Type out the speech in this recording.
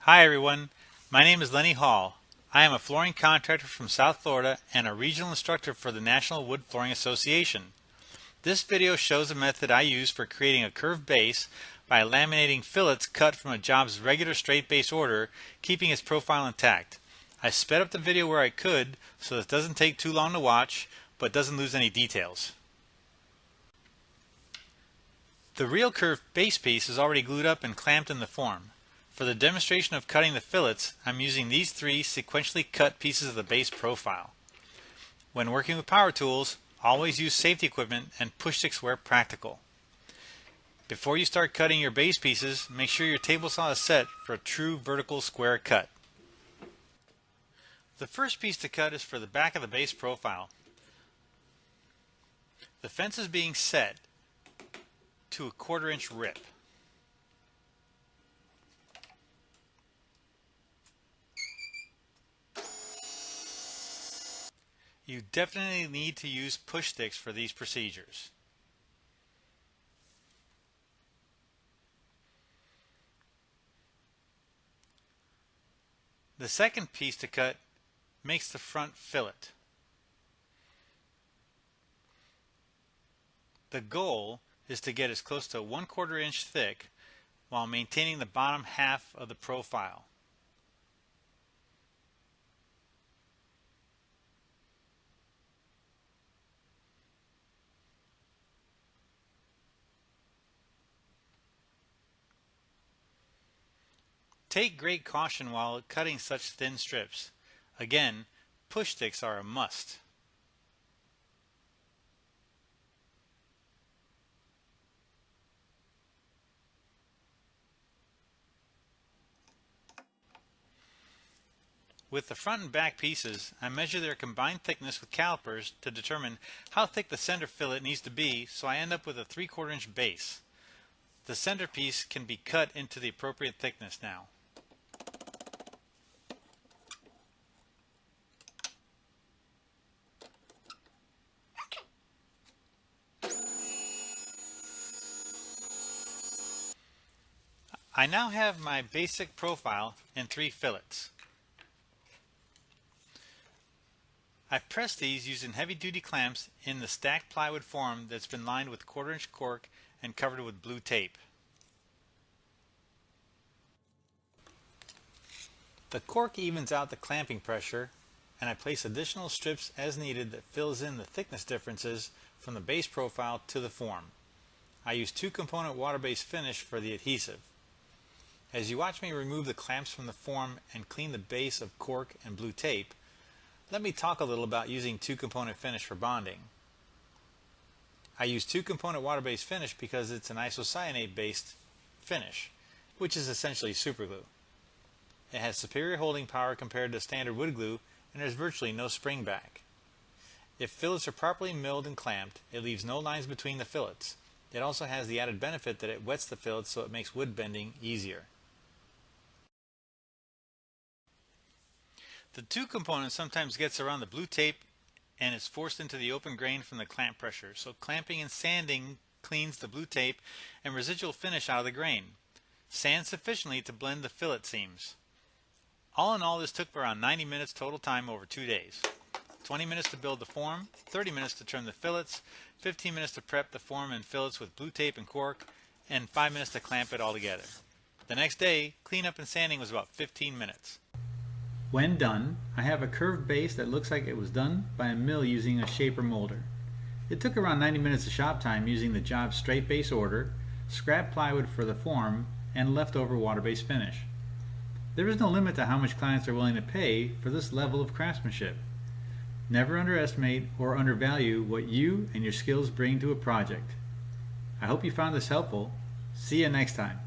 Hi everyone, my name is Lenny Hall. I am a flooring contractor from South Florida and a regional instructor for the National Wood Flooring Association. This video shows a method I use for creating a curved base by laminating fillets cut from a job's regular straight base order, keeping its profile intact. I sped up the video where I could so it doesn't take too long to watch, but doesn't lose any details. The real curved base piece is already glued up and clamped in the form. For the demonstration of cutting the fillets, I'm using these three sequentially cut pieces of the base profile. When working with power tools, always use safety equipment and push sticks where practical. Before you start cutting your base pieces, make sure your table saw is set for a true vertical square cut. The first piece to cut is for the back of the base profile. The fence is being set to a 1/4 inch rip. You definitely need to use push sticks for these procedures. The second piece to cut makes the front fillet. The goal is to get as close to 1/4 inch thick while maintaining the bottom half of the profile. Take great caution while cutting such thin strips. Again, push sticks are a must. With the front and back pieces, I measure their combined thickness with calipers to determine how thick the center fillet needs to be, so I end up with a 3/4 inch base. The center piece can be cut into the appropriate thickness now. I now have my basic profile in 3 fillets. I press these using heavy-duty clamps in the stacked plywood form that's been lined with 1/4 inch cork and covered with blue tape. The cork evens out the clamping pressure, and I place additional strips as needed that fills in the thickness differences from the base profile to the form. I use 2-component water-based finish for the adhesive. As you watch me remove the clamps from the form and clean the base of cork and blue tape, let me talk a little about using 2-component finish for bonding. I use 2-component water-based finish because it's an isocyanate-based finish, which is essentially superglue. It has superior holding power compared to standard wood glue, and there's virtually no spring back. If fillets are properly milled and clamped, it leaves no lines between the fillets. It also has the added benefit that it wets the fillets, so it makes wood bending easier. The 2-component sometimes gets around the blue tape and is forced into the open grain from the clamp pressure, so clamping and sanding cleans the blue tape and residual finish out of the grain. Sand sufficiently to blend the fillet seams. All in all, this took around 90 minutes total time over 2 days. 20 minutes to build the form, 30 minutes to trim the fillets, 15 minutes to prep the form and fillets with blue tape and cork, and 5 minutes to clamp it all together. The next day, cleanup and sanding was about 15 minutes. When done, I have a curved base that looks like it was done by a mill using a shaper molder. It took around 90 minutes of shop time using the job's straight base order, scrap plywood for the form, and leftover water-based finish. There is no limit to how much clients are willing to pay for this level of craftsmanship. Never underestimate or undervalue what you and your skills bring to a project. I hope you found this helpful. See you next time.